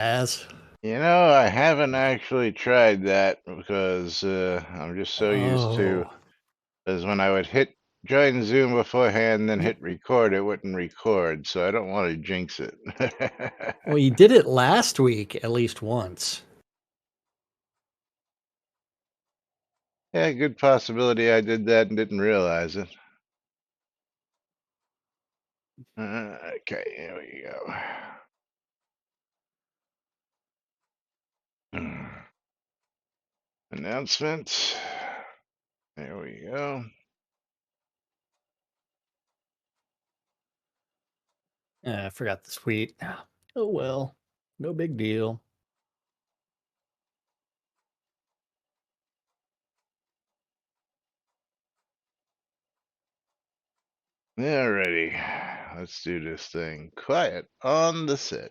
As I haven't actually tried that because I'm just so used to, oh, as when I would hit join Zoom beforehand, then hit record, it wouldn't record, so I don't want to jinx it. well, you did it last week at least once. Yeah, good possibility I did that and didn't realize it. Okay, here we go. Announcement. There we go. I forgot the tweet. Oh well, no big deal. Alrighty, let's do this thing. Quiet on the set.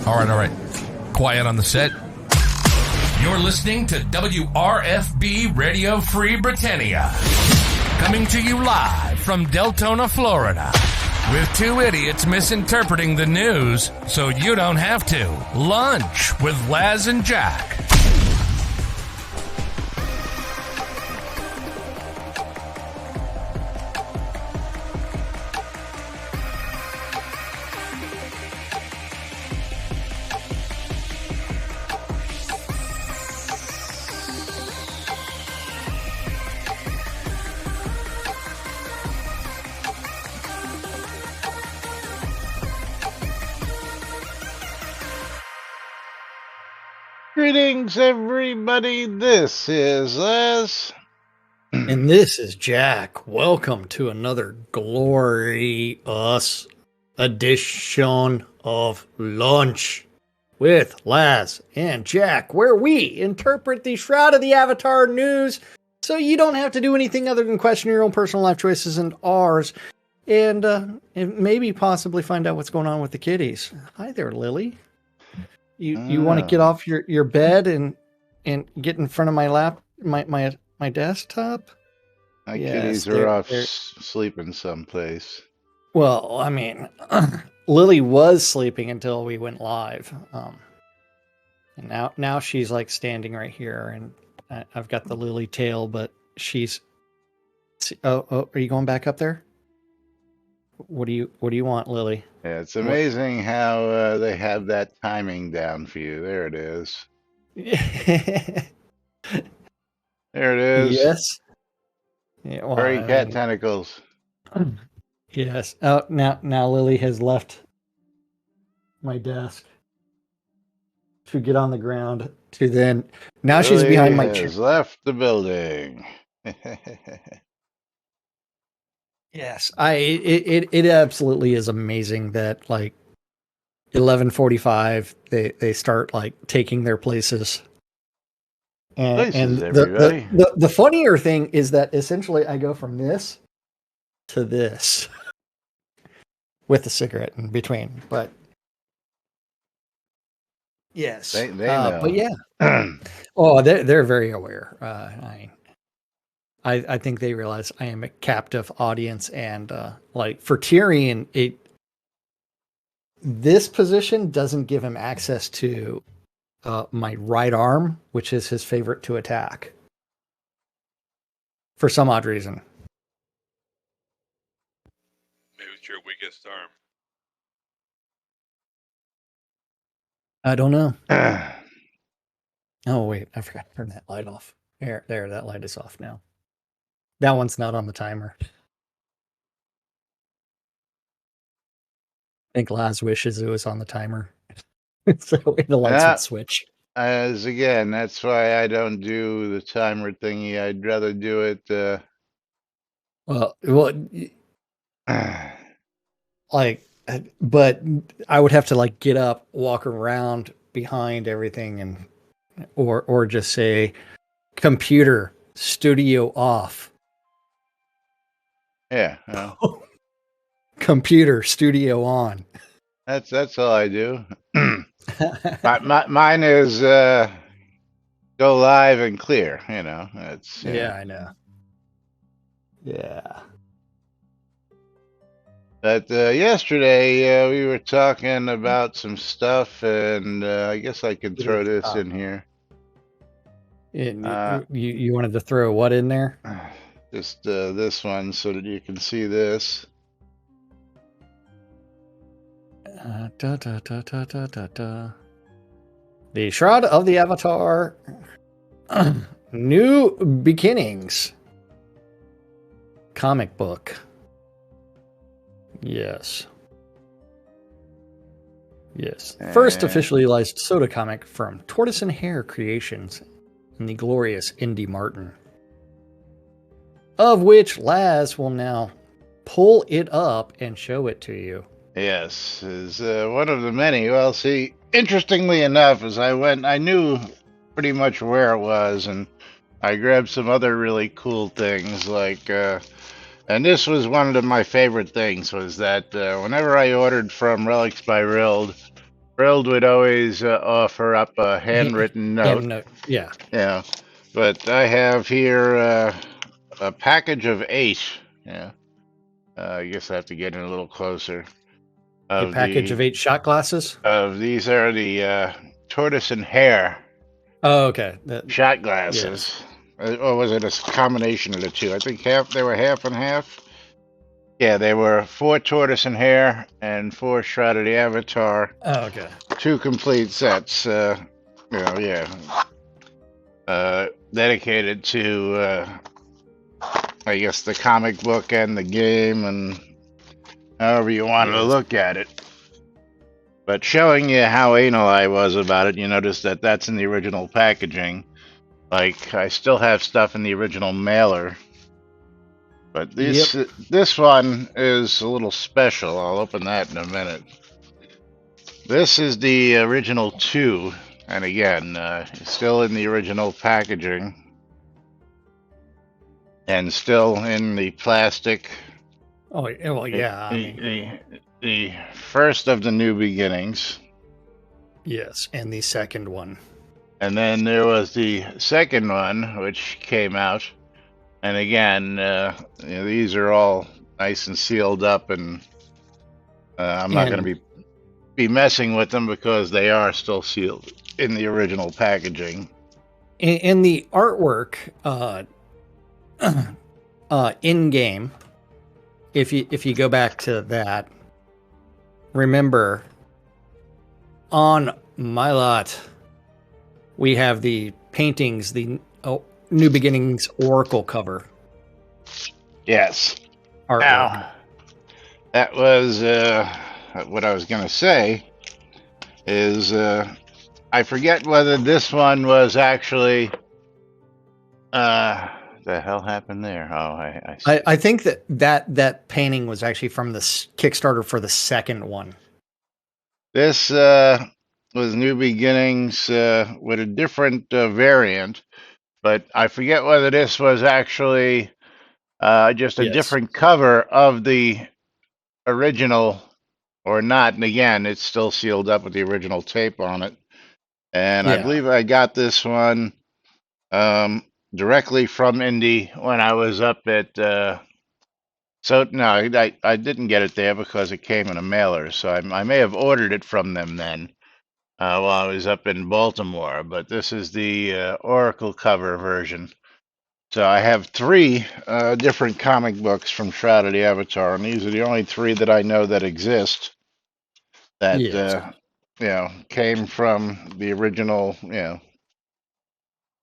All right. Quiet on the set. You're listening to WRFB Radio Free Britannia. Coming to you live from Deltona, Florida. With two idiots misinterpreting the news so you don't have to. Lunch with Laz and Jack. Greetings, everybody. This is Les. And this is Jack. Welcome to another glorious edition of Lunch with Laz and Jack, where we interpret the Shroud of the Avatar news so you don't have to do anything other than question your own personal life choices and ours, and maybe possibly find out what's going on with the kitties. Hi there, Lily. You want to get off your bed and get in front of my desktop? My Yes, kitties are off sleeping someplace. Well, I mean, Lily was sleeping until we went live, and now she's like standing right here, and I've got the Lily tail, but she's. Oh, are you going back up there? What do you want, Lily? Yeah, it's amazing how they have that timing down for you. There it is. There it is. Yes. Yeah, well, Furry cat tentacles. Yes. Oh, now Lily has left my desk to get on the ground. To then now Lily she's behind my chair. Left the building. Yes, it absolutely is amazing that like 11:45 they start like taking their places. And the funnier thing is that essentially I go from this to this with a cigarette in between. But yes, they know. But yeah, oh, they're very aware. I think they realize I am a captive audience, and like for Tyrion, this position doesn't give him access to my right arm, which is his favorite to attack. For some odd reason. Maybe it's your weakest arm. I don't know. Oh wait, I forgot to turn that light off. There, that light is off now. That one's not on the timer. think Laz wishes it was on the timer. So the lights Yeah. would switch. As again, that's why I don't do the timer thingy. I'd rather do it. Well, like, but I would have to like get up, walk around behind everything, and or just say, "Computer studio off." Yeah, Computer studio on. that's all I do. Mine is go live and clear. It's Yeah, I know. Yeah. But yesterday we were talking about some stuff, and I guess I could throw this in here. And you wanted to throw what in there? Just this one so that you can see this. The Shroud of the Avatar. New Beginnings. Comic book. Yes. Yes. First officially licensed soda comic from Tortoise and Hare Creations and the glorious Indy Martin. Of which Laz will now pull it up and show it to you. Yes, is one of the many. Well, see, interestingly enough, as I went, I knew pretty much where it was, and I grabbed some other really cool things, like, and this was one of my favorite things, was that whenever I ordered from Relics by Rild would always offer up a handwritten note. Yeah. Yeah, but I have here a package of 8. Yeah, I guess I have to get in a little closer. A package of 8 shot glasses? These are the Tortoise and Hare Oh, okay. shot glasses. Yes. Or was it a combination of the two? I think they were half and half. Yeah, they were 4 Tortoise and Hare and 4 Shroud of the Avatar. Oh, okay. 2 complete sets. Dedicated to, I guess, the comic book and the game, and however you wanted to look at it. But showing you how anal I was about it, you notice that that's in the original packaging. Like, I still have stuff in the original mailer. But this one is a little special. I'll open that in a minute. This is the original 2. And again, still in the original packaging. And still in the plastic. Oh, well, yeah. The first of the New Beginnings. Yes, and the second one. And then there was the second one, which came out. And again, these are all nice and sealed up, and I'm not going to be messing with them because they are still sealed in the original packaging. And the artwork in game, if you go back to that, remember on my lot we have the paintings, the New Beginnings Oracle cover. Yes. Artwork. Now, that was what I was going to say is I forget whether this one was actually the hell happened there? Oh, I think that painting was actually from the Kickstarter for the second one. This was New Beginnings with a different variant, but I forget whether this was actually just a different cover of the original or not. And again, it's still sealed up with the original tape on it. And I believe I got this one directly from Indy when I was up at. So no, I didn't get it there because it came in a mailer. So I may have ordered it from them then while I was up in Baltimore. But this is the Oracle cover version. So I have 3 different comic books from Shroud of the Avatar, and these are the only 3 that I know that exist that came from the original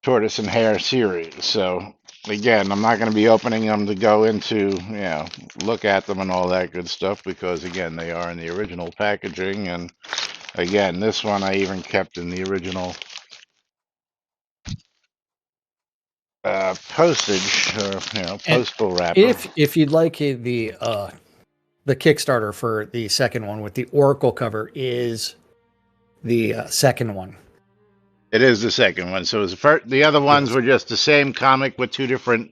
Tortoise and Hare series. So again, I'm not going to be opening them to go into, look at them and all that good stuff because, again, they are in the original packaging. And again, this one I even kept in the original postage, And postal wrapper. if you'd like the Kickstarter for the second one with the Oracle cover is the second one. It is the second one. So the other ones were just the same comic with two different.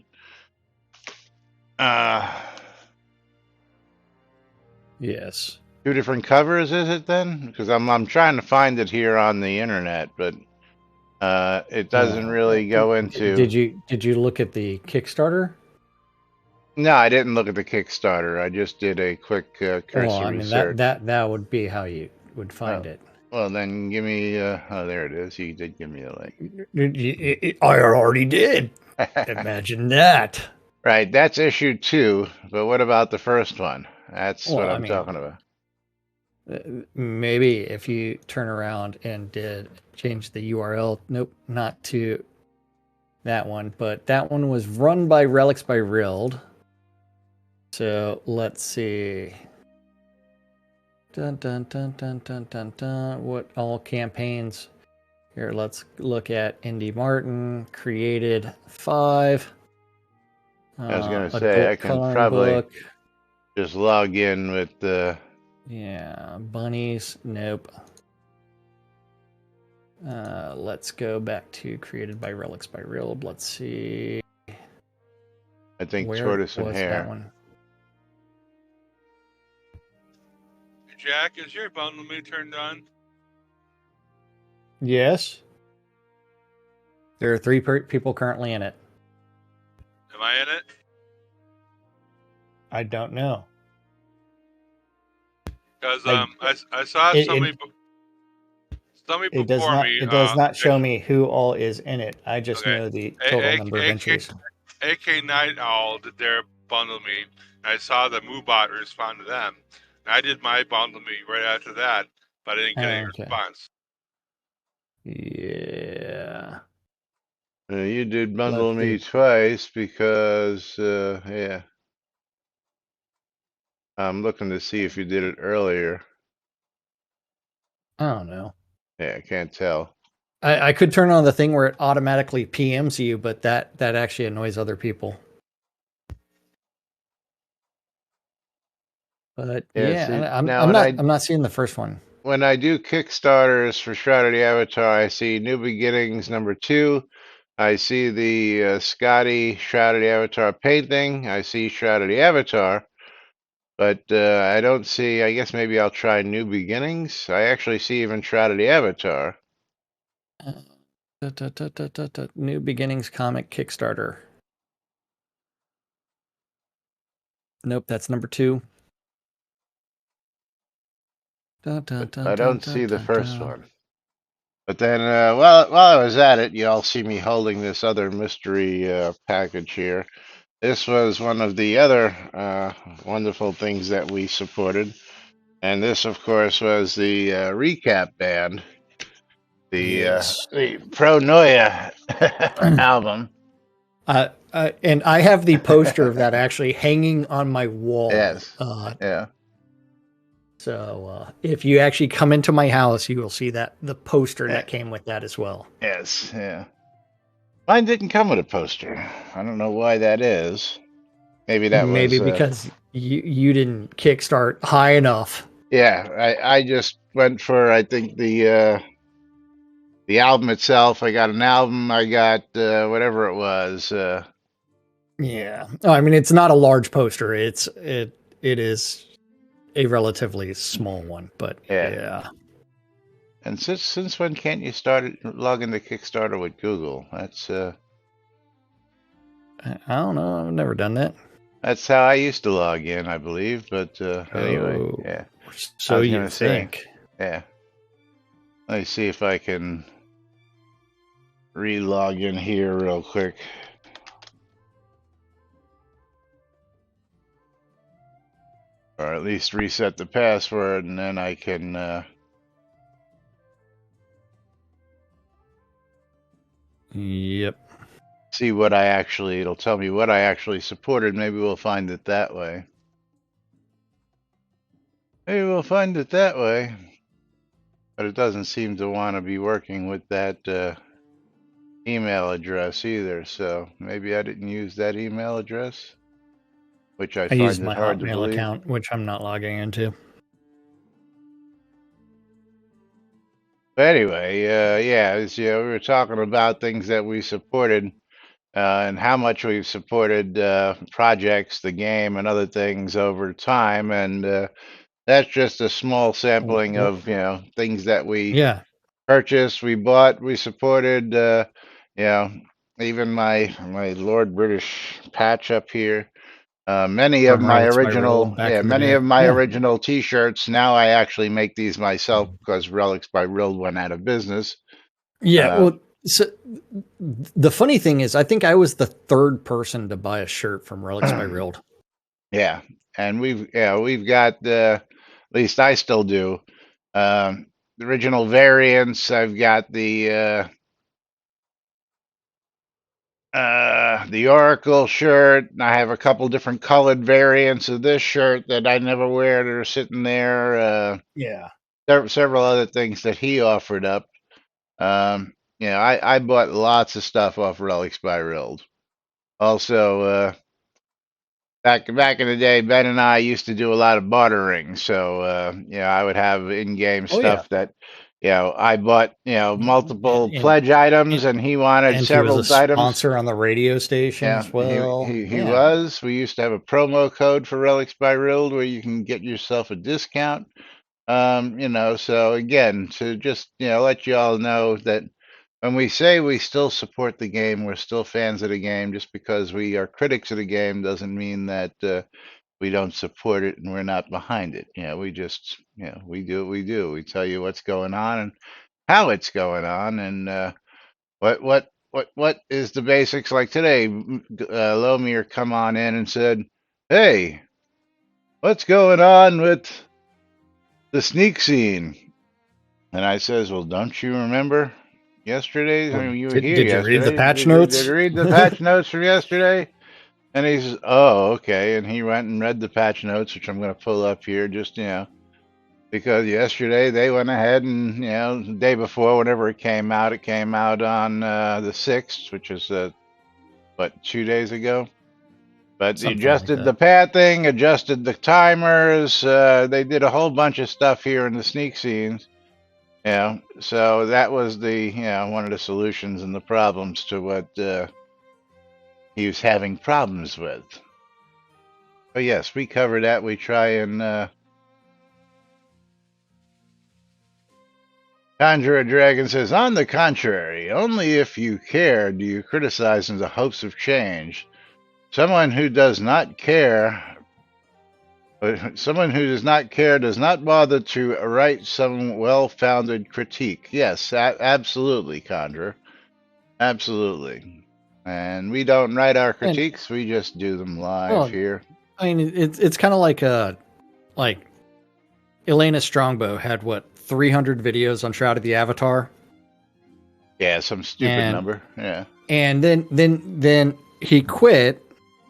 Yes. Two different covers, is it then? Because I'm trying to find it here on the internet, but it doesn't really go into. Did you look at the Kickstarter? No, I didn't look at the Kickstarter. I just did a quick cursory search. That would be how you would find it. Well, then give me. Oh, there it is. You did give me a link. I already did. Imagine that. Right, that's issue 2. But what about the first one? That's what I'm talking about. Maybe if you turn around and change the URL. Nope, not to that one. But that one was run by Relics by Rild. So let's see. Dun dun dun dun dun dun dun. What all campaigns? Here, let's look at Indy Martin. Created 5. I was going to say I can probably just log in with the. Yeah, bunnies. Nope. Let's go back to created by Relics by Rild. Let's see. I think Tortoise and Hare. That one? Jack, is your bundle me turned on? Yes. There are 3 people currently in it. Am I in it? I don't know. Because I saw somebody before me. It does not show me who all is in it. I just know the total number of entries. AK Night Owl did their bundle me. I saw the MooBot respond to them. I did my bundle me right after that, but I didn't get any response. Yeah. You did bundle me twice because, I'm looking to see if you did it earlier. I don't know. Yeah, I can't tell. I could turn on the thing where it automatically PMs you, but that actually annoys other people. But I'm not seeing the first one. When I do Kickstarters for Shroud of the Avatar, I see New Beginnings #2. I see the Scotty Shroud of the Avatar painting. I see Shroud of the Avatar. But I don't see, I guess maybe I'll try New Beginnings. I actually see even Shroud of the Avatar. New Beginnings comic Kickstarter. Nope, that's #2. I don't see the first one. But then, while I was at it, you all see me holding this other mystery package here. This was one of the other wonderful things that we supported. And this, of course, was the recap band. The Pro Noia album. And I have the poster of that actually hanging on my wall. Yes. Yeah. So if you actually come into my house, you will see the poster that came with that as well. Yes. Yeah. Mine didn't come with a poster. I don't know why that is. Maybe because you didn't kickstart high enough. Yeah, I just went for, I think, the album itself. I got an album. I got whatever it was. Yeah. Oh, I mean, it's not a large poster. It is a relatively small one, but yeah. And since when can't you log into Kickstarter with Google? That's I don't know. I've never done that. That's how I used to log in, I believe. But anyway, yeah. So you think? Yeah. Let me see if I can re-log in here real quick. Or at least reset the password, and then I can... Yep. see what it'll tell me what I actually supported. Maybe we'll find it that way. Maybe we'll find it that way. But it doesn't seem to want to be working with that email address either. So maybe I didn't use that email address, which I I used find my it hard to Hotmail believe. account, which I'm not logging into. But anyway, yeah, we were talking about things that we supported and how much we've supported projects, the game, and other things over time. And that's just a small sampling of things that we Yeah. purchased, we bought, we supported. Even my Lord British patch up here. Many of From my Relics by Real original, back in the many day. of my Yeah. original T-shirts. Now I actually make these myself because Relics by Real went out of business. Yeah. Well, so the funny thing is, I think I was the third person to buy a shirt from Relics by Real. Yeah, and we've got at least I still do the original variants. I've got the Oracle shirt. And I have a couple different colored variants of this shirt that I never wear that are sitting there. Yeah. Several other things that he offered up. I bought lots of stuff off Relics by Real. Also, back in the day, Ben and I used to do a lot of bartering. So I would have in-game Oh yeah. stuff that I bought multiple And, pledge items, and and he wanted and he was a several items. sponsor on the radio station Yeah, as well. he Yeah. was. We used to have a promo code for Relics by Real where you can get yourself a discount. So again, to just let you all know that when we say we still support the game, we're still fans of the game. Just because we are critics of the game doesn't mean that we don't support it and we're not behind it. We just we do what we do. We tell you what's going on and how it's going on, and what is the basics. Like today, Lomir come on in and said, "Hey, what's going on with the sneak scene?" And I says, "Well, don't you remember yesterday? I Well, mean, you were here did you read the yesterday. patch Did notes? you read the patch notes from yesterday?" And he says, "Oh, okay." And he went and read the patch notes, which I'm going to pull up here, just because yesterday they went ahead and the day before, whenever it came out on the 6th, which is 2 days ago. But they Something like adjusted the that. pathing, adjusted the timers. They did a whole bunch of stuff here in the sneak scenes. So that was the one of the solutions and the problems to what he was having problems with. But yes, we cover that. We try and Conjure a Dragon says, on the contrary, only if you care do you criticize in the hopes of change. Someone who does not care does not bother to write some well-founded critique. Yes, absolutely, Conjure. Absolutely. And we don't write our And critiques, we just do them live here. I mean, it's kind of like Elena Strongbow had 300 videos on Shroud of the Avatar. Yeah, some stupid number. Yeah. And then he quit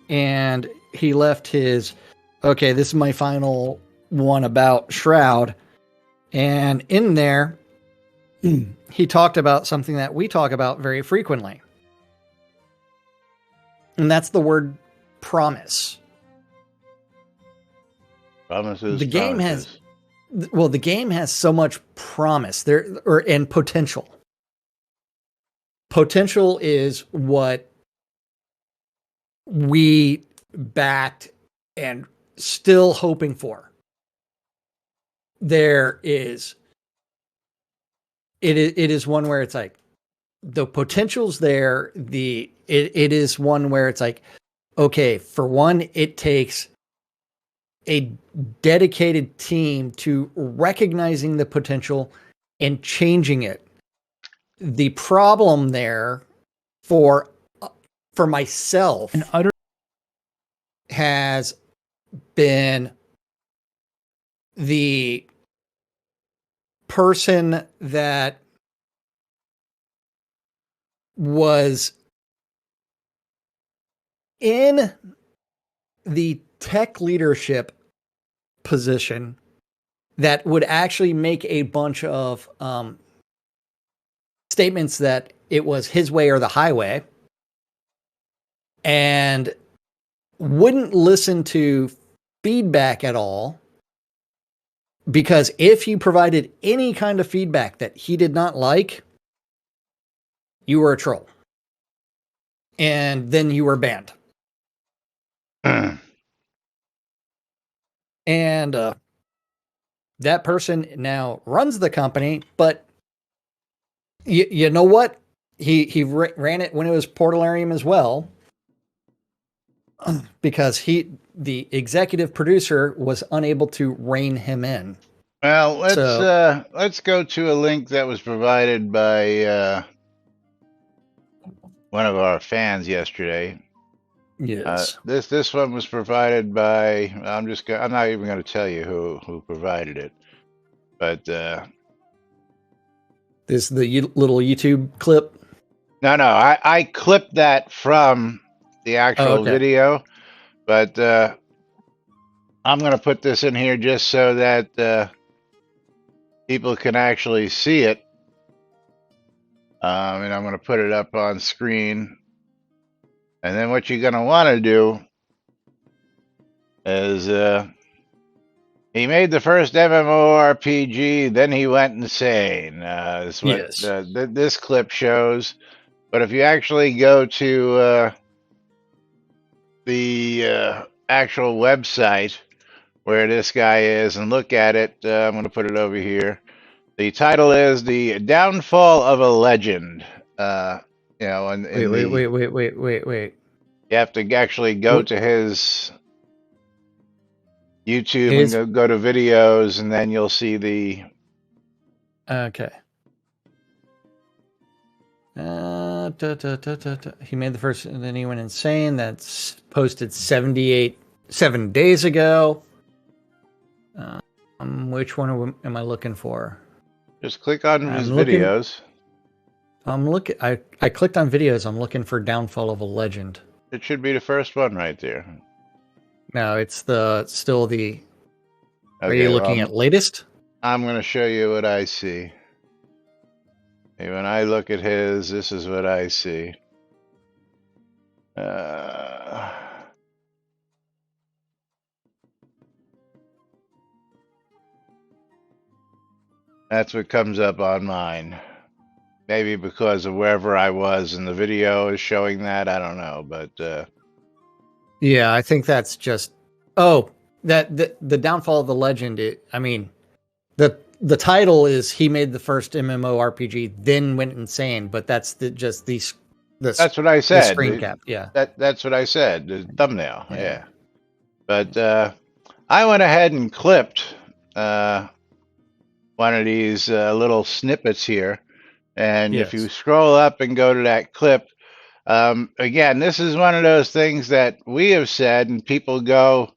and he left his, okay, this is my final one about Shroud. And in there, he talked about something that we talk about very frequently. And that's the word promise. Promises. The game has so much promise there, and potential. Potential is what we backed and still hoping for. It is one where it's like the potential's there. It is one where it's like, okay, for one, it takes a dedicated team to recognizing the potential and changing it. The problem there for myself has been the person that was in the tech leadership position that would actually make a bunch of statements that it was his way or the highway, and wouldn't listen to feedback at all, because if he provided any kind of feedback that he did not like, you were a troll. And then you were banned. And that person now runs the company, but you know what? He ran it when it was Portalarium as well, because the executive producer was unable to rein him in. Well, let's go to a link that was provided by one of our fans yesterday. Yes. This one was provided by, I'm not even going to tell you who provided it, but this the little YouTube clip. No, I clipped that from the actual video, but I'm going to put this in here just so that people can actually see it. And I'm going to put it up on screen. And then what you're going to want to do is he made the first MMORPG, then he went insane. That's what this clip shows. But if you actually go to the actual website where this guy is and look at it, I'm going to put it over here. The title is "The Downfall of a Legend." You know, and wait. You have to actually go to his YouTube and go to videos, and then you'll see the. Okay. He made the first, and then he went insane. That's posted 7 days ago. Which one am I looking for? Just click on his videos. I'm looking. I clicked on videos. I'm looking for Downfall of a Legend. It should be the first one right there. No, it's still the. Okay, are you looking at latest? I'm going to show you what I see. Hey, when I look at his, this is what I see. That's what comes up on mine. Maybe because of wherever I was and the video is showing that. I don't know, but yeah, I think that's just that the Downfall of the Legend. I mean, the title is he made the first MMORPG, then went insane. But that's that's what I said. The screen cap, yeah. That's what I said. The thumbnail, yeah. But I went ahead and clipped one of these little snippets here. And if you scroll up and go to that clip, again, this is one of those things that we have said, and people go,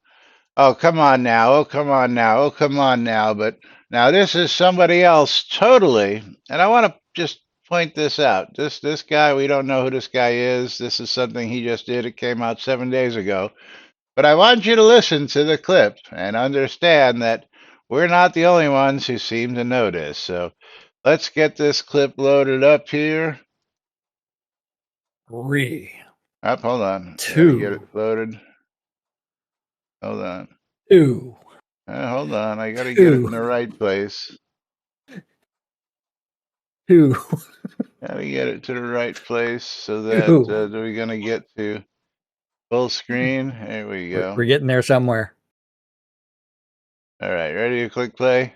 oh, come on now, oh, come on now, oh, come on now. But now this is somebody else totally. And I want to just point this out. This guy, we don't know who this guy is. This is something he just did. It came out 7 days ago. But I want you to listen to the clip and understand that we're not the only ones who seem to notice. So let's get this clip loaded up here. Hold on. 2. Get it loaded. Hold on. 2. Hold on. I got to get it in the right place. 2. Got to get it to the right place so that we're going to get to full screen. There we go. We're getting there somewhere. All right. Ready to click play?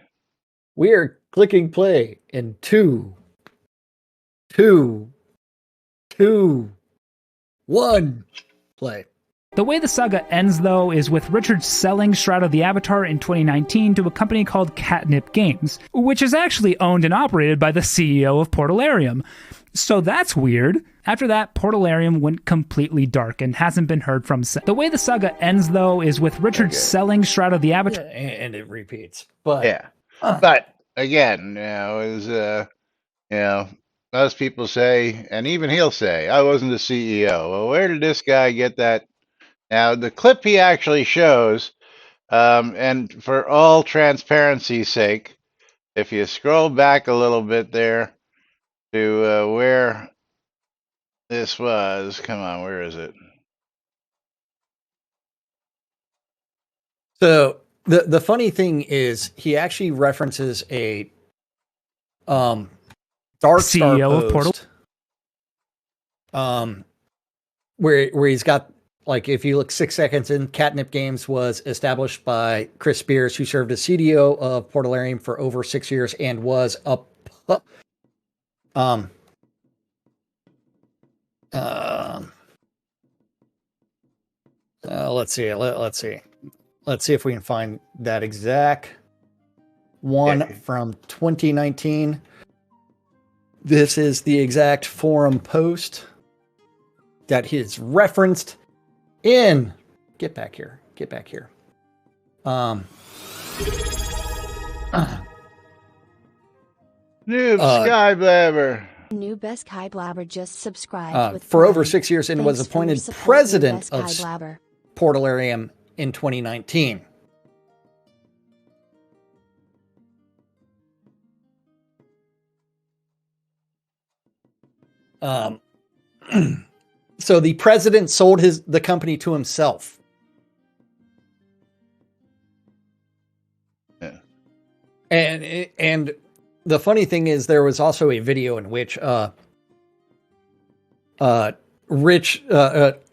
We are clicking play in 2, 2, 2, 1, play. The way the saga ends, though, is with Richard selling Shroud of the Avatar in 2019 to a company called Catnip Games, which is actually owned and operated by the CEO of Portalarium. So that's weird. After that, Portalarium went completely dark and hasn't been heard from since. The way the saga ends, though, is with Richard selling Shroud of the Avatar. Yeah, and it repeats. But yeah. But again, most people say, and even he'll say, I wasn't the CEO. Well, where did this guy get that Now, the clip he actually shows, and for all transparency's sake, if you scroll back a little bit there to where this was, come on, where is it? So the funny thing is, he actually references a Dark Star CEO of Portal. post, where he's got, like, if you look 6 seconds in, Catnip Games was established by Chris Spears, who served as CDO of Portalarium for over 6 years and was let's see. Let's see if we can find that exact one from 2019. This is the exact forum post that is referenced in. Get back here. Noob Skyblabber. New Best Kai Blabber just subscribed with for Prime. over 6 years and Thanks was for your appointed support, president New Best of Kai Blabber. Portalarium in 2019. So the president sold the company to himself. Yeah. And the funny thing is, there was also a video in which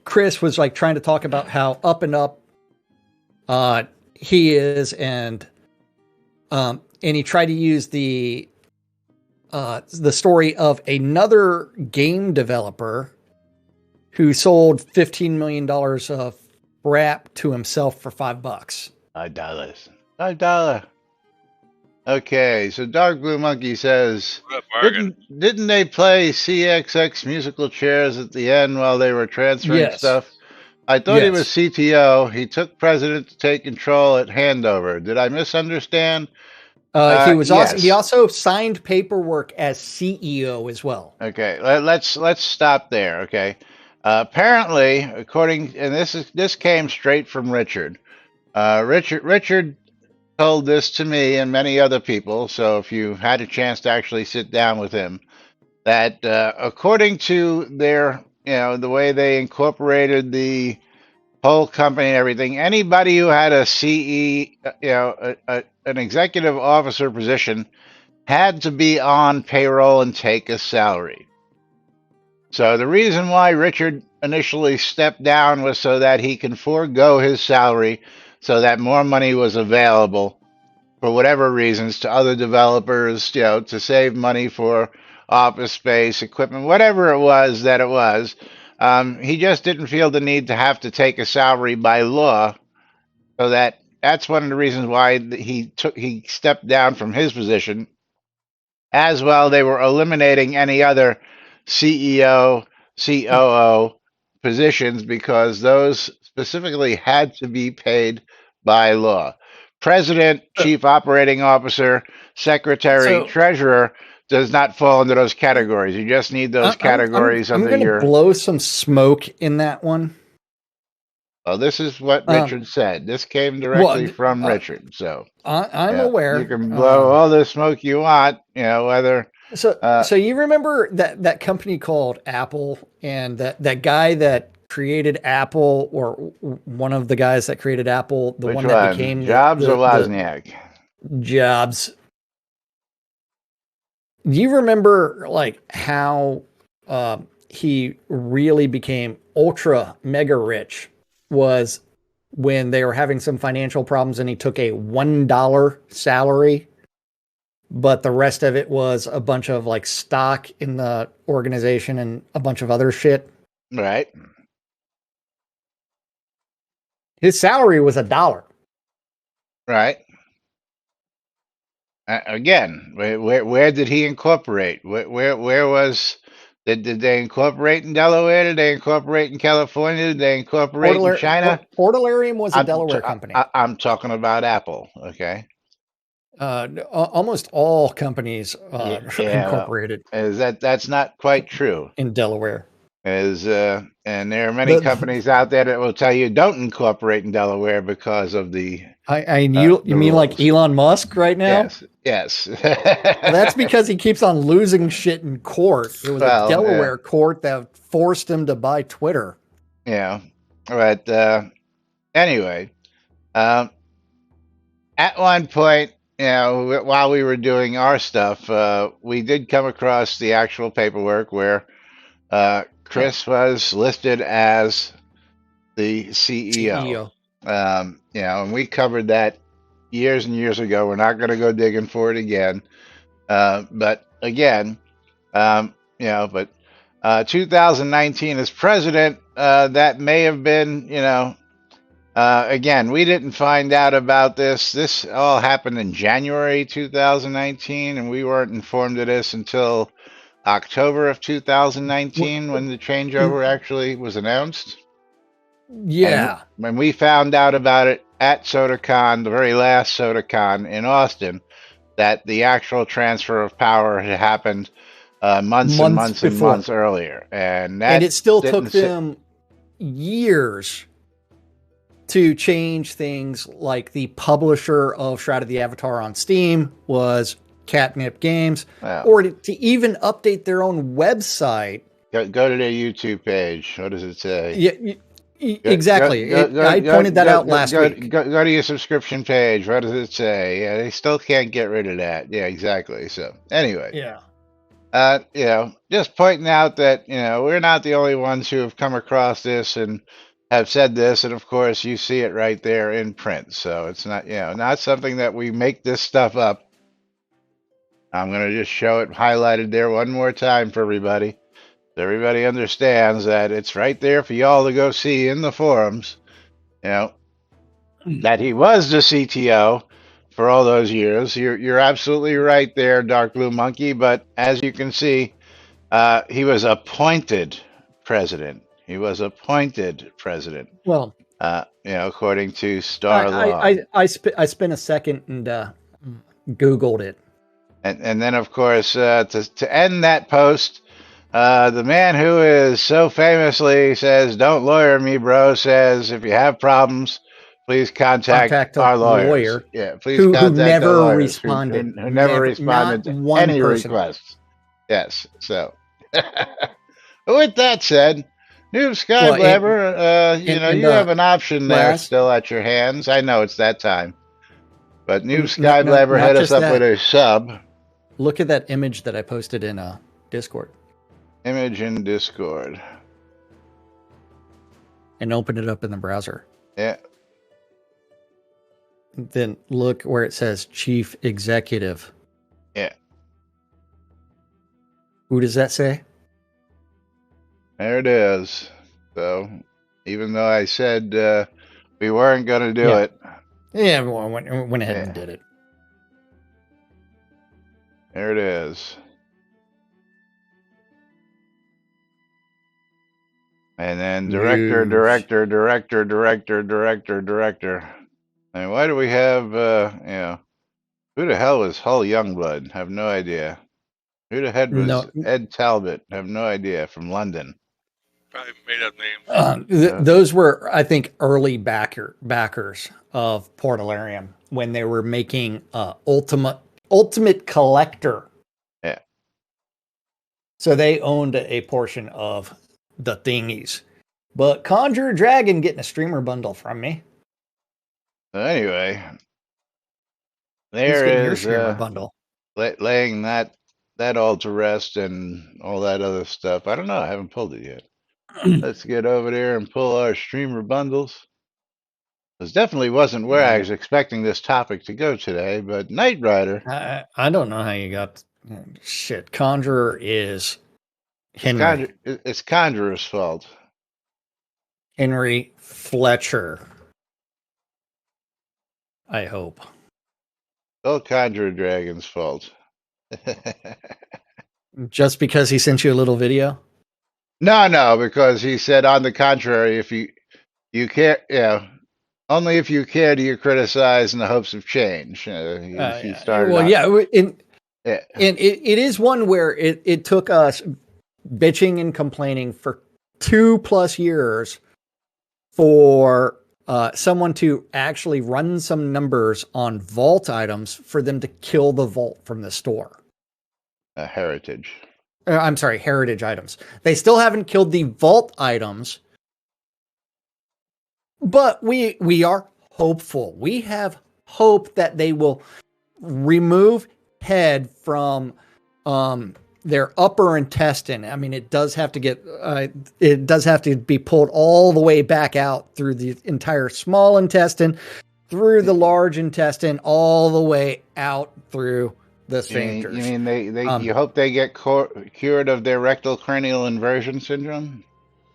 Chris was like trying to talk about how up and up he is, and he tried to use the story of another game developer who sold $15 million of crap to himself for $5. $5. Okay, so Dark Blue Monkey says, didn't they play CXX musical chairs at the end while they were transferring stuff? I thought he was CTO. He took president to take control at handover. Did I misunderstand? He was he also signed paperwork as CEO as well. Okay, let's stop there. Okay, apparently, according, and this came straight from Richard. Richard told this to me and many other people. So if you had a chance to actually sit down with him, that according to their, the way they incorporated the whole company and everything, anybody who had a CE, an executive officer position had to be on payroll and take a salary. So the reason why Richard initially stepped down was so that he can forego his salary, so that more money was available for whatever reasons to other developers, to save money for office space, equipment, whatever it was that it was. He just didn't feel the need to have to take a salary by law, so that's one of the reasons why he stepped down from his position. As well, they were eliminating any other CEO, COO positions because those specifically had to be paid by law. President, chief operating officer, secretary, treasurer does not fall into those categories. You just need those categories I'm under going to your... blow some smoke in that one. Well, this is what Richard said. This came directly from Richard. So I'm aware. You can blow all the smoke you want, whether... So you remember that company called Apple, and that guy that created Apple, or one of the guys that created Apple, the one that became Jobs or Wozniak? Jobs. Do you remember like how he really became ultra mega rich was when they were having some financial problems and he took a $1 salary, but the rest of it was a bunch of like stock in the organization and a bunch of other shit? Right. His salary was $1. Right. Again, where did he incorporate? Where was... Did they incorporate in Delaware? Did they incorporate in California? Did they incorporate in China? Portalarium was a Delaware company. I'm talking about Apple, okay? Almost all companies incorporated. That's not quite true. In Delaware. And there are many companies out there that will tell you don't incorporate in Delaware because of the you mean rules. like Elon Musk right now? Yes. Well, that's because he keeps on losing shit in court. It was a Delaware court that forced him to buy Twitter. Yeah, but anyway, at one point, while we were doing our stuff, we did come across the actual paperwork where Chris was listed as the CEO. And we covered that years and years ago. We're not going to go digging for it again. But again, but 2019 as president, that may have been, again, we didn't find out about this. This all happened in January 2019, and we weren't informed of this until October of 2019 when the changeover actually was announced. Yeah. And when we found out about it at SodaCon, the very last SodaCon in Austin, that the actual transfer of power had happened months earlier. And it still took them years to change things, like the publisher of Shroud of the Avatar on Steam was Catnip Games, or to even update their own website. Go to their YouTube page. What does it say? Yeah, exactly. I pointed that out last week. Go to your subscription page. What does it say? Yeah, they still can't get rid of that. Yeah, exactly. So anyway. Just pointing out that, we're not the only ones who have come across this and have said this. And of course, you see it right there in print. So it's not, not something that we make this stuff up. I'm going to just show it highlighted there one more time for everybody. So everybody understands that it's right there for y'all to go see in the forums, that he was the CTO for all those years. You're absolutely right there, Dark Blue Monkey. But as you can see, he was appointed president. Well, according to Star Law. I spent a second and Googled it. And then, of course, to end that post, the man who is so famously says, "Don't lawyer me, bro," says, "If you have problems, please contact our lawyer." Yeah, please contact who never our lawyers, responded. Who never responded to any requests. Yes. So, with that said, Noob Skyblabber, you have an option there still at your hands. I know it's that time. But Noob Skyblabber hit us up with a sub. Look at that image that I posted in Discord. Image in Discord. And open it up in the browser. Yeah. Then look where it says Chief Executive. Yeah. Who does that say? There it is. So, even though I said we weren't going to do it. Yeah, everyone went ahead and did it. There it is. And then director. I mean, why do we have, who the hell was Hull Youngblood? Have no idea. Who the head was Ed Talbot? Have no idea, from London. Probably made up names. Those were, I think, early backers of Portalarium when they were making Ultimate Collector. Yeah. So they owned a portion of the thingies. But Conjure Dragon getting a streamer bundle from me. So anyway, there is streamer bundle. Laying that all to rest and all that other stuff. I don't know. I haven't pulled it yet. Let's get over there and pull our streamer bundles. This definitely wasn't where I was expecting this topic to go today, but Knight Rider. I don't know how you got shit. Conjurer is Henry. It's Conjurer's fault. Henry Fletcher. I hope. All Conjurer Dragon's fault. Just because he sent you a little video? No, because he said, on the contrary, if you care, only if you care do you criticize in the hopes of change. He started. Well, and it is one where it took us bitching and complaining for 2+ years for someone to actually run some numbers on vault items for them to kill the vault from the store. Heritage. I'm sorry, heritage items. They still haven't killed the vault items, but we are hopeful. We have hope that they will remove head from their upper intestine. I mean, it does have to be pulled all the way back out through the entire small intestine, through the large intestine, all the way out through the sphincters. You mean you hope they get cured of their rectal cranial inversion syndrome?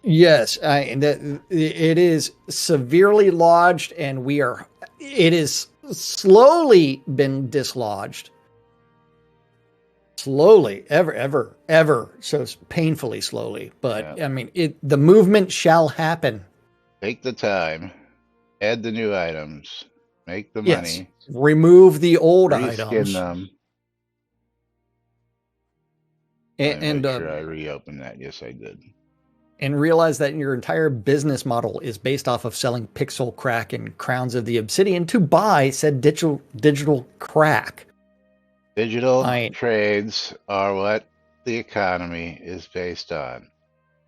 Yes, it is severely lodged, and it is slowly been dislodged. Slowly, ever so painfully slowly. But yeah. I mean, the movement shall happen. Take the time, add the new items, make the money, remove the old items, reskin them. And make sure I reopened that. Yes, I did. And realize that your entire business model is based off of selling pixel crack and crowns of the obsidian to buy said digital crack. Digital trades are what the economy is based on.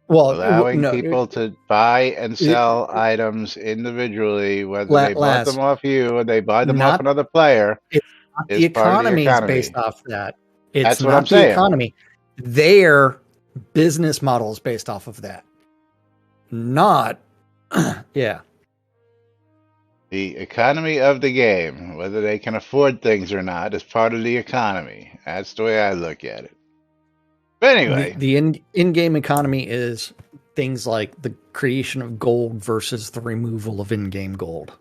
Well, allowing people to buy and sell items individually, whether they bought them off you or they buy them off another player. It's not the economy is based off that. That's what I'm saying. Economy. Their business model is based off of that. Not, yeah. The economy of the game, whether they can afford things or not, is part of the economy. That's the way I look at it. But anyway. The in-game economy is things like the creation of gold versus the removal of in-game gold.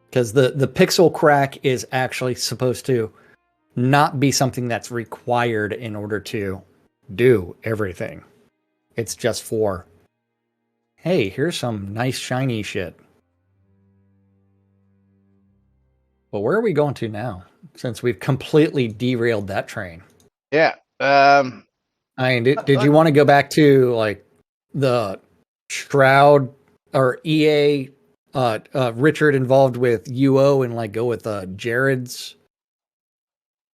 Because the pixel crack is actually supposed to not be something that's required in order to do everything. It's just for, hey, here's some nice shiny shit. Well, where are we going to now? Since we've completely derailed that train. Yeah. I mean, did you want to go back to like the Shroud or EA Richard involved with UO and like go with Jared's?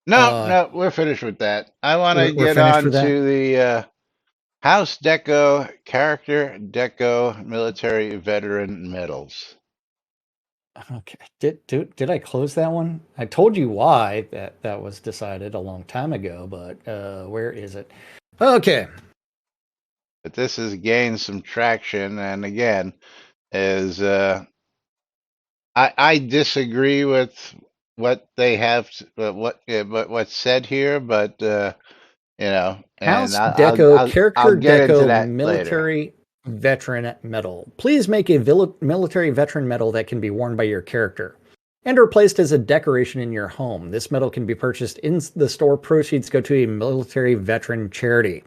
No, we're finished with that. I want to get on to the House Deco Character Deco Military Veteran Medals. Okay. Did I close that one? I told you why that was decided a long time ago, but where is it? Okay. But this has gained some traction, and again, is I disagree with what they have, what's said here, but House Deco Character Deco Military Veteran Medal. Please make a military veteran medal that can be worn by your character and or placed as a decoration in your home. This medal can be purchased in the store. Proceeds go to a military veteran charity.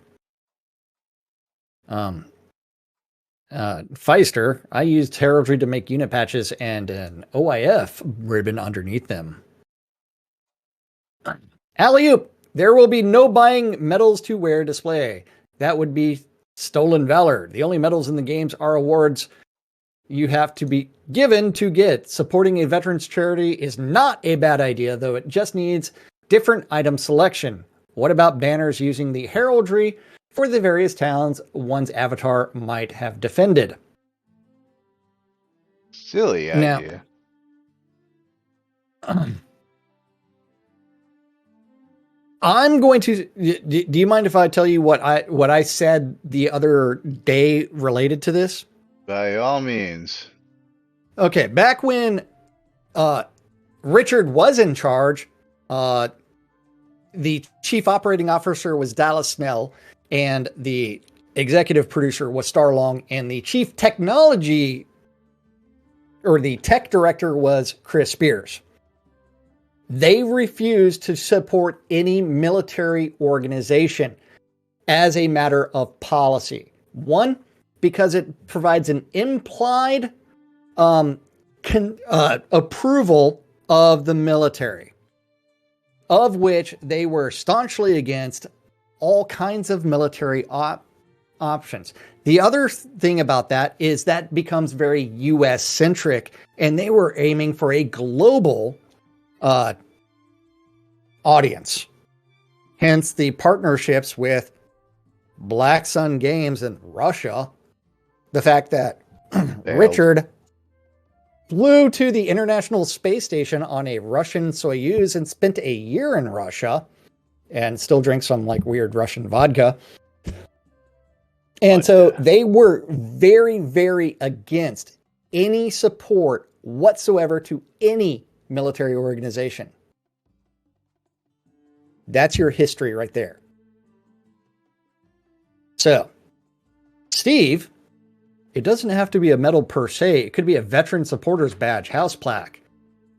Feister, I used heraldry to make unit patches and an OIF ribbon underneath them. Alley-oop, there will be no buying medals to wear display. That would be stolen valor. The only medals in the games are awards you have to be given to get. Supporting a veterans charity is not a bad idea, though it just needs different item selection. What about banners using the heraldry for the various towns one's avatar might have defended? Silly idea. Now, I'm going to. Do you mind if I tell you what I said the other day related to this? By all means. Okay, back when Richard was in charge, the chief operating officer was Dallas Snell, and the executive producer was Starlong, and the chief technology or the tech director was Chris Spears. They refused to support any military organization as a matter of policy. One, because it provides an implied approval of the military, of which they were staunchly against all kinds of military options. The other thing about that is that becomes very U.S. centric, and they were aiming for a global audience. Hence the partnerships with Black Sun Games and Russia. The fact that Richard flew to the International Space Station on a Russian Soyuz and spent a year in Russia and still drinks some like weird Russian vodka. And so they were very, very against any support whatsoever to any military organization. That's your history right there. So, Steve, it doesn't have to be a medal per se. It could be a veteran supporters badge, house plaque.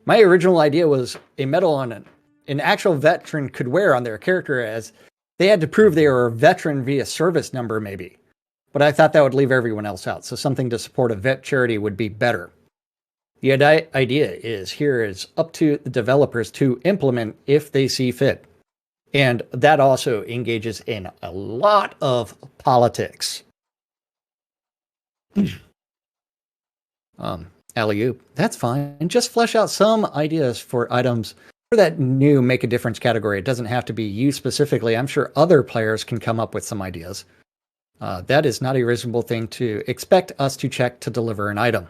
My original idea was a medal on an actual veteran could wear on their character, as they had to prove they were a veteran via service number maybe. But I thought that would leave everyone else out. So something to support a vet charity would be better. The idea is up to the developers to implement if they see fit. And that also engages in a lot of politics. Alley-oop. That's fine. Just flesh out some ideas for items for that new Make a Difference category. It doesn't have to be you specifically. I'm sure other players can come up with some ideas. That is not a reasonable thing to expect us to check to deliver an item.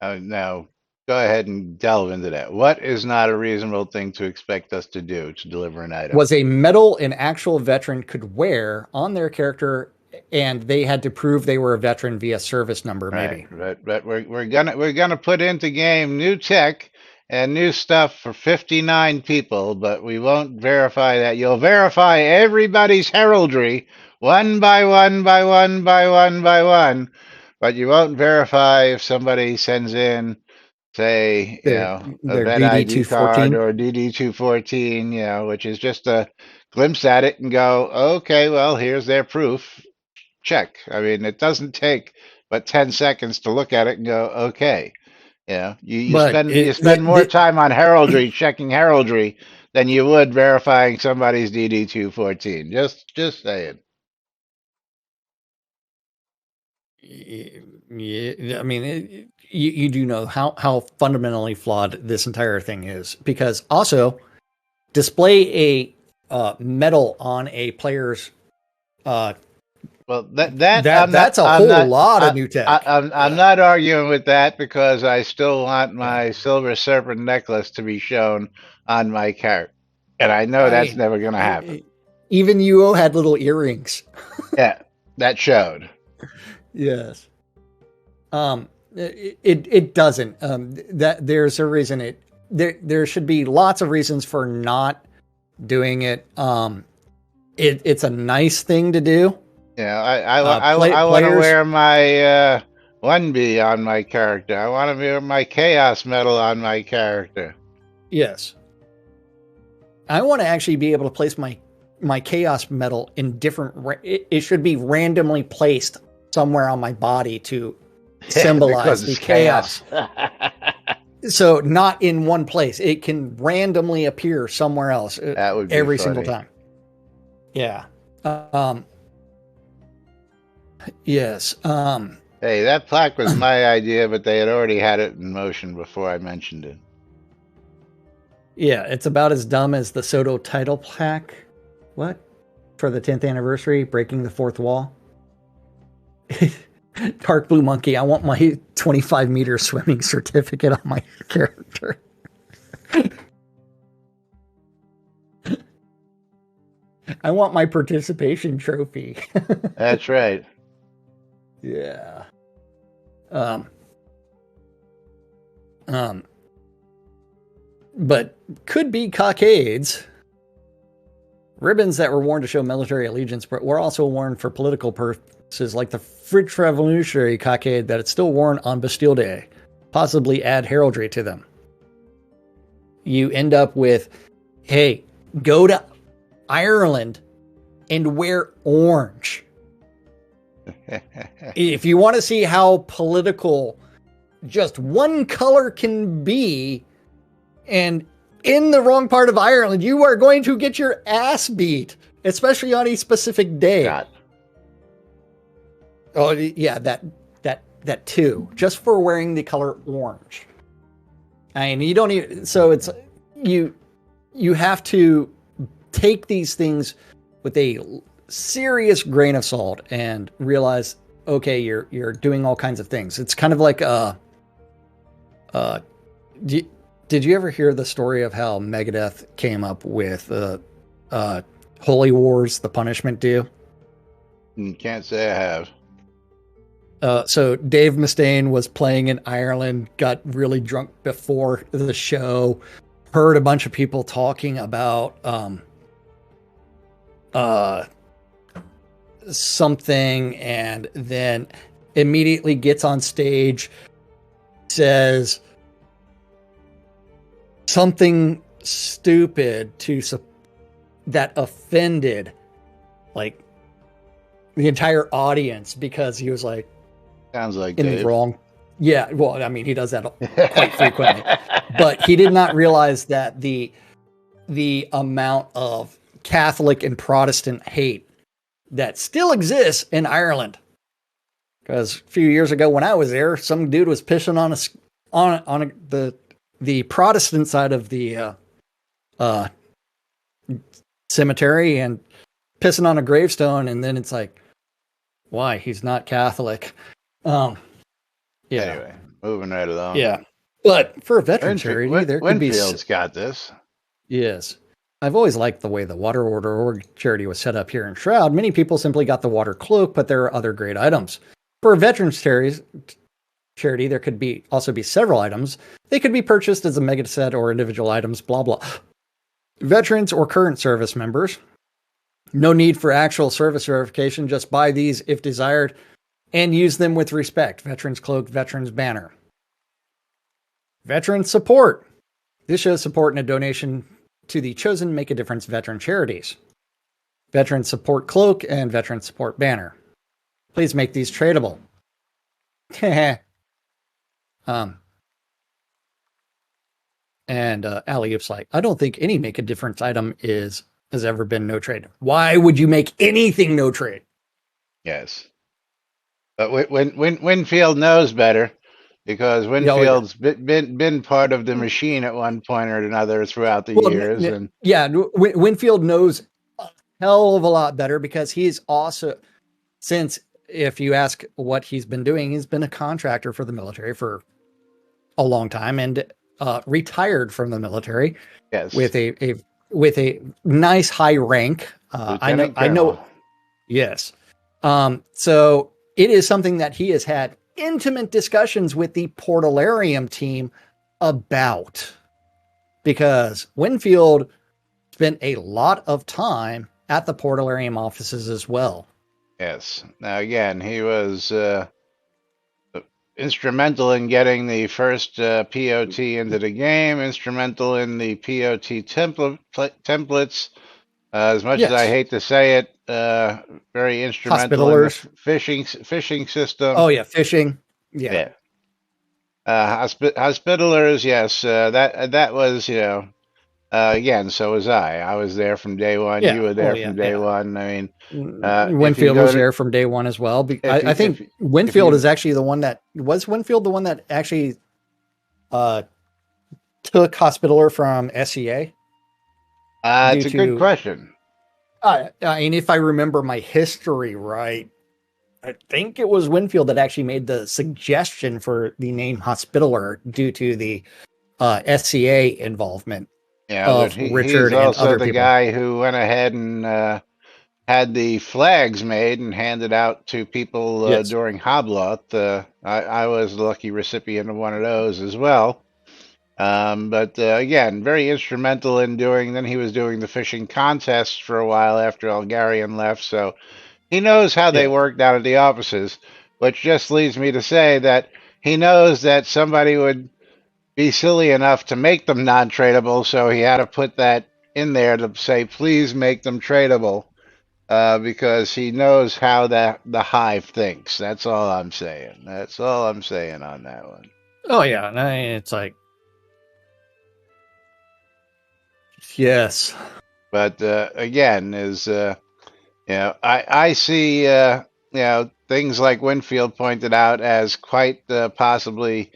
Now, go ahead and delve into that. What is not a reasonable thing to expect us to do to deliver an item? Was a medal an actual veteran could wear on their character, and they had to prove they were a veteran via service number, maybe. Right. But we're gonna put into game new tech and new stuff for 59 people, but we won't verify that. You'll verify everybody's heraldry one by one by one by one by one, but you won't verify if somebody sends in, say, a vet ID card or DD214, which is just a glimpse at it and go, okay, well, here's their proof. Check. I mean, it doesn't take but 10 seconds to look at it and go, okay. You spend more time on heraldry, checking heraldry, than you would verifying somebody's DD214. Just saying. Yeah, I mean, you do know how fundamentally flawed this entire thing is, because also display a medal on a player's. Well, that's a whole lot of new tech. I'm not arguing with that, because I still want my silver serpent necklace to be shown on my character, and I know that's never going to happen. Even UO had little earrings. Yeah, that showed. Yes. It doesn't. That there's a reason there should be lots of reasons for not doing it. It's a nice thing to do. Yeah, I want to wear my 1B on my character. I want to wear my Chaos medal on my character. Yes. I want to actually be able to place my Chaos medal in different. It should be randomly placed somewhere on my body to symbolize the chaos. So not in one place. It can randomly appear somewhere else. That would be every funny. single time. Yeah. Yes. Hey, that plaque was my idea, but they had already had it in motion before I mentioned it. Yeah, it's about as dumb as the Soto title plaque. What? For the 10th anniversary, breaking the fourth wall. Dark Blue Monkey, I want my 25-meter swimming certificate on my character. I want my participation trophy. That's right. Yeah. But could be cockades. Ribbons that were worn to show military allegiance, but were also worn for political purposes, like the French Revolutionary cockade that it's still worn on Bastille Day. Possibly add heraldry to them. You end up with, hey, go to Ireland and wear orange. If you want to see how political just one color can be, and in the wrong part of Ireland, you are going to get your ass beat, especially on a specific day. God. Oh yeah, that too, just for wearing the color orange. I mean, you don't even. So it's you have to take these things with a serious grain of salt and realize, okay, you're doing all kinds of things. It's kind of like did you ever hear the story of how Megadeth came up with Holy Wars, the punishment due? Can't say I have. So Dave Mustaine was playing in Ireland, got really drunk before the show, heard a bunch of people talking about something, and then immediately gets on stage, says something stupid that offended like the entire audience, because he was like, sounds like in Dave. the wrong. Yeah, well, I mean, he does that quite frequently, but he did not realize that the amount of Catholic and Protestant hate that still exists in Ireland. Because a few years ago when I was there, some dude was pissing on the Protestant side of the cemetery and pissing on a gravestone, and then it's like, why? He's not Catholic. Yeah. Anyway, moving right along. Yeah. But for a veteran charity, there could be... Winfield's got this. Yes. I've always liked the way the Water Order Org charity was set up here in Shroud. Many people simply got the water cloak, but there are other great items. For a veterans charity, there could also be several items. They could be purchased as a mega set or individual items, blah, blah. Veterans or current service members, no need for actual service verification. Just buy these if desired and use them with respect. Veterans Cloak, Veterans Banner. Veteran Support. This shows support and a donation to the chosen Make a Difference veteran charities. Veteran Support Cloak and Veteran Support Banner. Please make these tradable. And Alley-Oop's like, I don't think any Make a Difference item has ever been no trade. Why would you make anything no trade? Yes. But Winfield knows better, because Winfield's been part of the machine at one point or another throughout the years. And yeah, Winfield knows a hell of a lot better, because he's also, since if you ask what he's been doing, he's been a contractor for the military for a long time and retired from the military. Yes. With a nice high rank. I know. Yes. So it is something that he has had intimate discussions with the Portalarium team about, because Winfield spent a lot of time at the Portalarium offices as well. Yes. Now, again, he was instrumental in getting the first POT into the game, instrumental in the POT templates. As much as I hate to say it, very instrumental in the phishing system. Oh yeah, phishing. Yeah. Hospitalers, yes. That was, again, so was I. I was there from day one. Yeah. You were there from day one. I mean, Winfield was there from day one as well. I think Winfield is actually the one that actually took Hospitaler from SEA. It's a good question. I mean, if I remember my history right, I think it was Winfield that actually made the suggestion for the name Hospitaler due to the SCA involvement. Yeah, Richard he's also and other the people. Guy who went ahead and had the flags made and handed out to people during Hobloth. I was the lucky recipient of one of those as well. But again, very instrumental in doing. Then he was doing the fishing contests for a while after Algarian left, so he knows how they work down at the offices. Which just leads me to say that he knows that somebody would be silly enough to make them non-tradable, so he had to put that in there to say, please make them tradable, because he knows how the hive thinks. That's all I'm saying. That's all I'm saying on that one. Oh yeah, it's like. Yes, but again, I see things like Winfield pointed out as quite possibly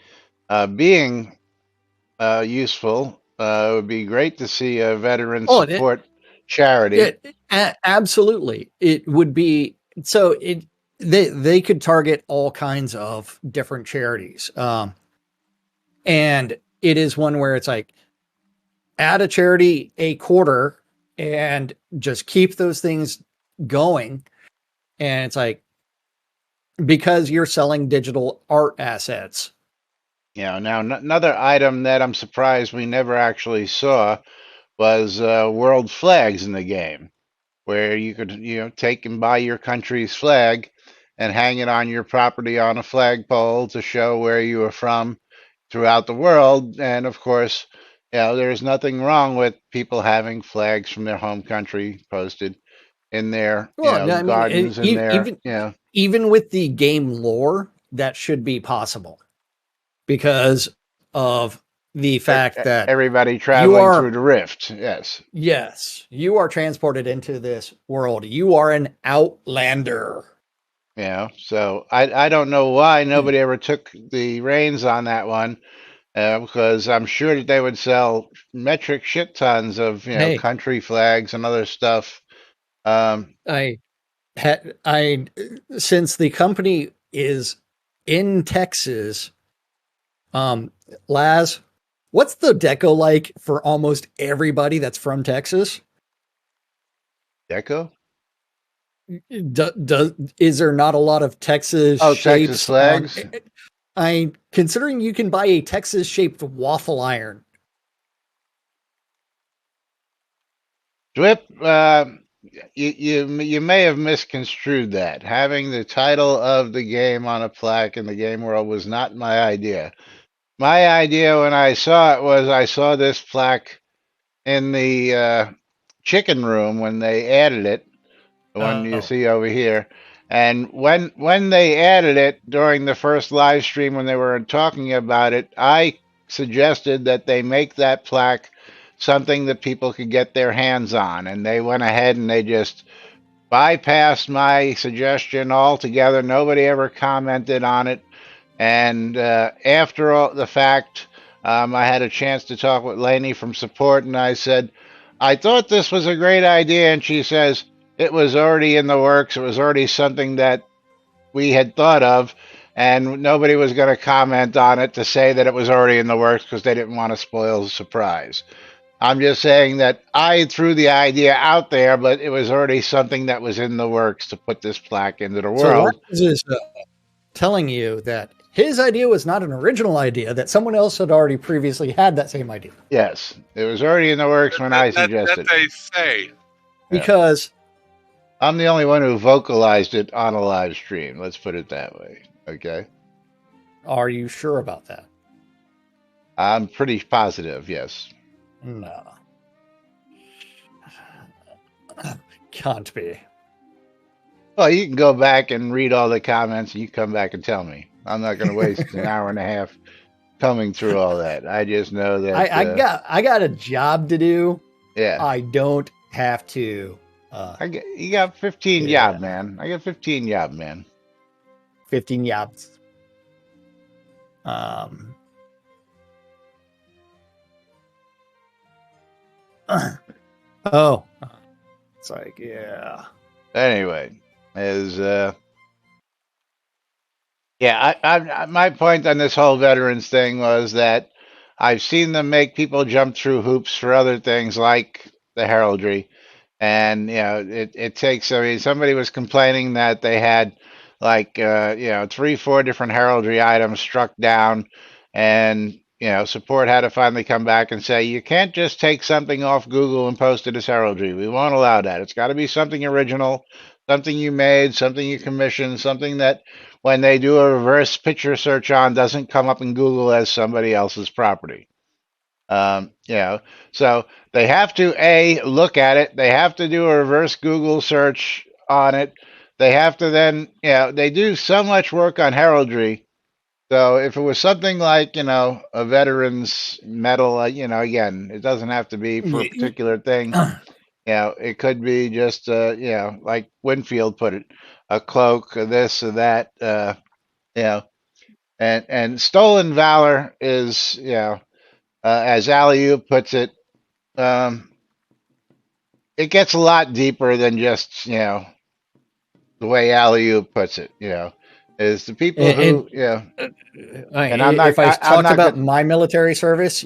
being useful. It would be great to see a veteran support charity. Absolutely. It would be so they could target all kinds of different charities. And it is one where it's like add a charity a quarter and just keep those things going. And it's like because you're selling digital art assets. Now another item that I'm surprised we never actually saw was world flags in the game, where you could take and buy your country's flag and hang it on your property on a flagpole to show where you are from throughout the world. And of course, there's nothing wrong with people having flags from their home country posted in their gardens and their even with the game lore, that should be possible because of the fact that everybody traveling through the rift. Yes, you are transported into this world. You are an outlander. So I don't know why nobody ever took the reins on that one, because I'm sure that they would sell metric shit tons of country flags and other stuff. Since the company is in Texas, Laz, what's the deco like for almost everybody that's from Texas? Deco? Is there not a lot of Texas shapes? Texas flags? Considering you can buy a Texas shaped waffle iron. Drip, you may have misconstrued that. Having the title of the game on a plaque in the game world was not my idea. My idea when I saw it was I saw this plaque in the chicken room when they added it, the one you see over here. And when they added it during the first live stream when they were talking about it, I suggested that they make that plaque something that people could get their hands on. And they went ahead and they just bypassed my suggestion altogether. Nobody ever commented on it. And after all the fact, I had a chance to talk with Lainey from support, and I said, I thought this was a great idea. And she says, it was already in the works. It was already something that we had thought of, and nobody was going to comment on it to say that it was already in the works because they didn't want to spoil the surprise. I'm just saying that I threw the idea out there, but it was already something that was in the works to put this plaque into the world. So Laz is telling you that his idea was not an original idea, that someone else had already previously had that same idea. Yes, it was already in the works when I suggested it. That they say. Because I'm the only one who vocalized it on a live stream. Let's put it that way. Okay. Are you sure about that? I'm pretty positive, yes. No. Can't be. Well, you can go back and read all the comments and you come back and tell me. I'm not going to waste an hour and a half coming through all that. I just know that I got a job to do. Yeah. I don't have to. You got 15 yob, man. I got 15 yob, man. 15 yobs. It's like, yeah. Anyway, my point on this whole veterans thing was that I've seen them make people jump through hoops for other things like the heraldry. And, it takes, I mean, somebody was complaining that they had like, 3-4 different heraldry items struck down, and, support had to finally come back and say, you can't just take something off Google and post it as heraldry. We won't allow that. It's got to be something original, something you made, something you commissioned, something that when they do a reverse picture search on doesn't come up in Google as somebody else's property. So they have to look at it. They have to do a reverse Google search on it. They have to then, they do so much work on heraldry. So if it was something like, a veteran's medal, again, it doesn't have to be for a particular thing. it could be just, like Winfield put it, a cloak, or this or that, and stolen valor is, as Aliu puts it, it gets a lot deeper than just, the way Aliu puts it, is the people who, and if I I'm talk not about gonna, my military service,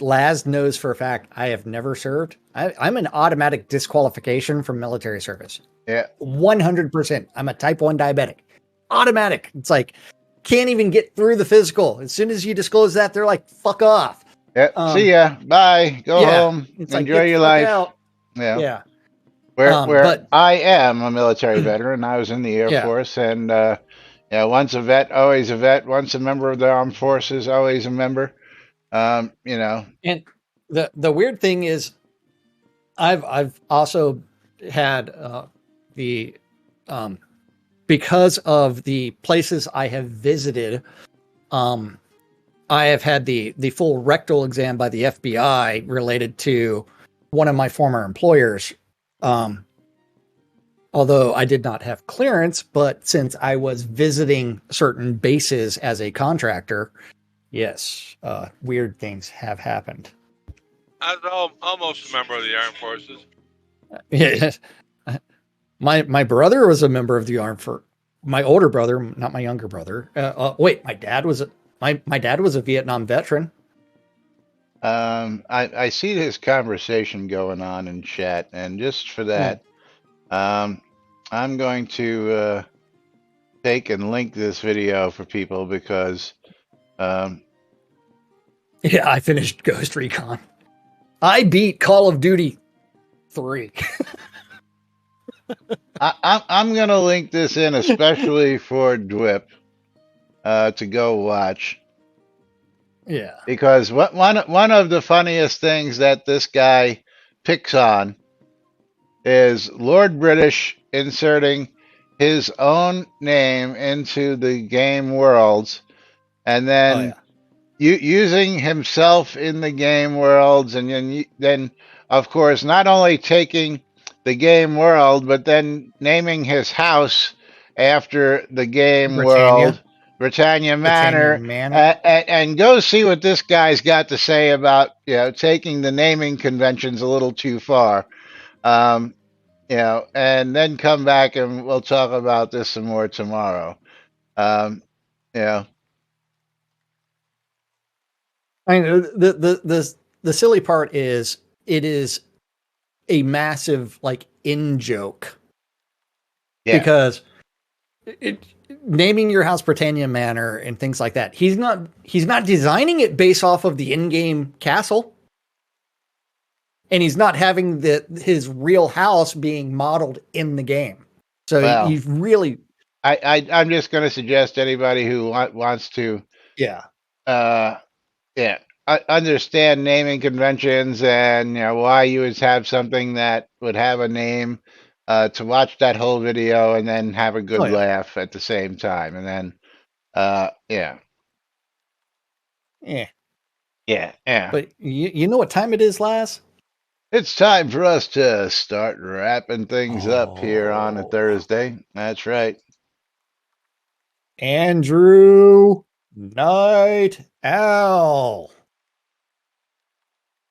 Laz knows for a fact I have never served. I'm an automatic disqualification from military service. yeah, 100%. I'm a type 1 diabetic. Automatic. It's like, can't even get through the physical. As soon as you disclose that, they're like, fuck off. see ya, bye, go home, It's like, enjoy get the your fuck life. out. Yeah. Yeah. Where But I am a military veteran, I was in the Air yeah. Force, and once a vet, always a vet. Once a member of the armed forces, always a member. And the weird thing is, I've also had the because of the places I have visited, I have had the full rectal exam by the FBI related to one of my former employers. Although I did not have clearance, but since I was visiting certain bases as a contractor, yes, weird things have happened. I was almost a member of the armed forces. Yeah. My brother was a member of the armed forces. My older brother, not my younger brother. Wait, my dad was a Vietnam veteran. I see this conversation going on in chat, and just for that, I'm going to take and link this video for people because, yeah, I finished Ghost Recon. I beat Call of Duty 3. I'm going to link this in especially for Dwip to go watch. Yeah. Because one of the funniest things that this guy picks on is Lord British inserting his own name into the game worlds, and then using himself in the game worlds, and then of course not only taking the game world, but then naming his house after the game world, Britannia Manor, and go see what this guy's got to say about taking the naming conventions a little too far. And then come back and we'll talk about this some more tomorrow. I mean, the silly part is it is a massive in joke, because naming your house Britannia Manor and things like that. He's not designing it based off of the in-game castle. And he's not having his real house being modeled in the game. So he's really... I'm just going to suggest anybody who wants to... understand naming conventions and why you would have something that would have a name, to watch that whole video and then have a good laugh at the same time. And then, But you know what time it is, Laz? It's time for us to start wrapping things up here on a Thursday. That's right. Andrew Night Owl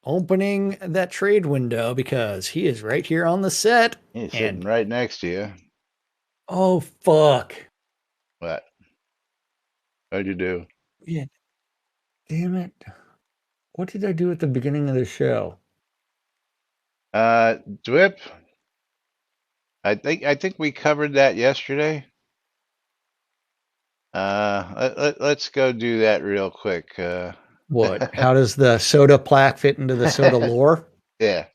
opening that trade window because he is right here on the set. He's sitting right next to you. Oh, fuck. What? What'd you do? Yeah. Damn it. What did I do at the beginning of the show? Dwip, I think we covered that yesterday. Let's go do that real quick. What? How does the soda plaque fit into the soda lore? Yeah.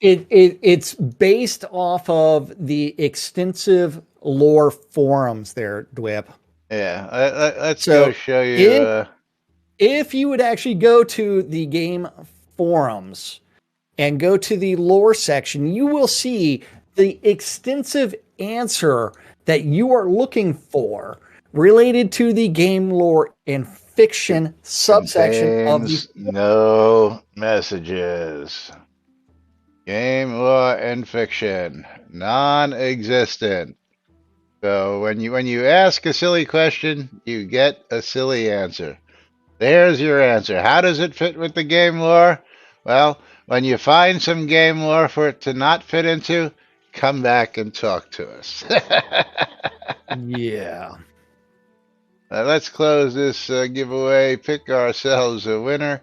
It's based off of the extensive lore forums there, Dwip. Yeah. Let's go show you. If you would actually go to the game forums and go to the lore section, you will see the extensive answer that you are looking for related to the game lore and fiction subsection of the... No messages. Game, law, and fiction. Non-existent. So when you ask a silly question, you get a silly answer. There's your answer. How does it fit with the game lore? Well, when you find some game lore for it to not fit into, come back and talk to us. Yeah. Let's close this giveaway. Pick ourselves a winner.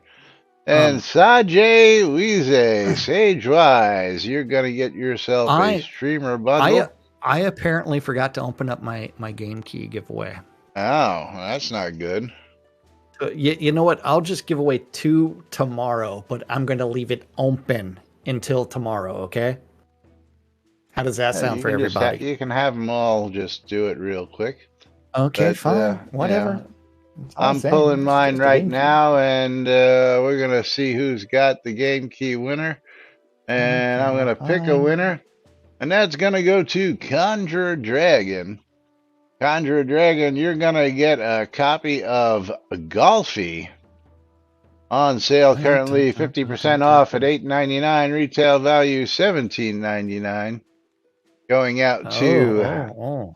And Sajay Wize, Sagewise, you're going to get yourself a streamer bundle. I apparently forgot to open up my game key giveaway. Oh, that's not good. You know what? I'll just give away 2 tomorrow, but I'm going to leave it open until tomorrow, okay? How does that sound for everybody? You can have them all just do it real quick. Okay, fine. Whatever. Yeah. I'm pulling mine right now, and we're going to see who's got the game key winner. And I'm going to pick a winner, and that's going to go to Conjure Dragon. Conjure Dragon, you're going to get a copy of Golfy on sale currently 50% off at $8.99, retail value $17.99. Going out to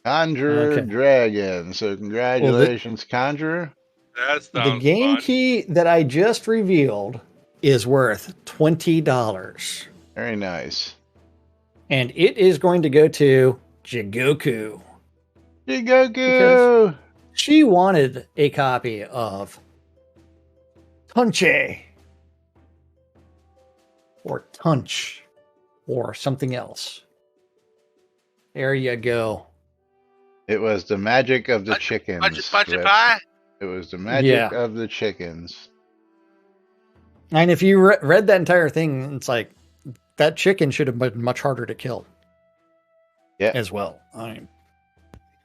Conjure Dragon. So congratulations, Conjurer. The game key that I just revealed is worth $20. Very nice. And it is going to go to Jigoku. Jigoku! She wanted a copy of Tunche. Or Tunch. Or something else. There you go. It was the magic of the chickens. It was the magic of the chickens. And if you read that entire thing, it's like, that chicken should have been much harder to kill. Yeah. As well. I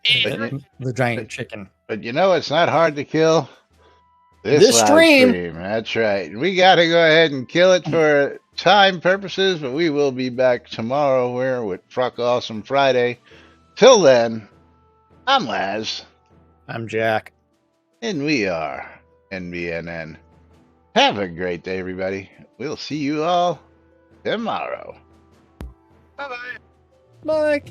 mean, the giant chicken. But you know, it's not hard to kill. This stream. That's right. We got to go ahead and kill it for time purposes, but we will be back tomorrow with Fruck Awesome Friday. Till then, I'm Laz. I'm Jack. And we are NBNN. Have a great day, everybody. We'll see you all tomorrow. Bye-bye. Bye.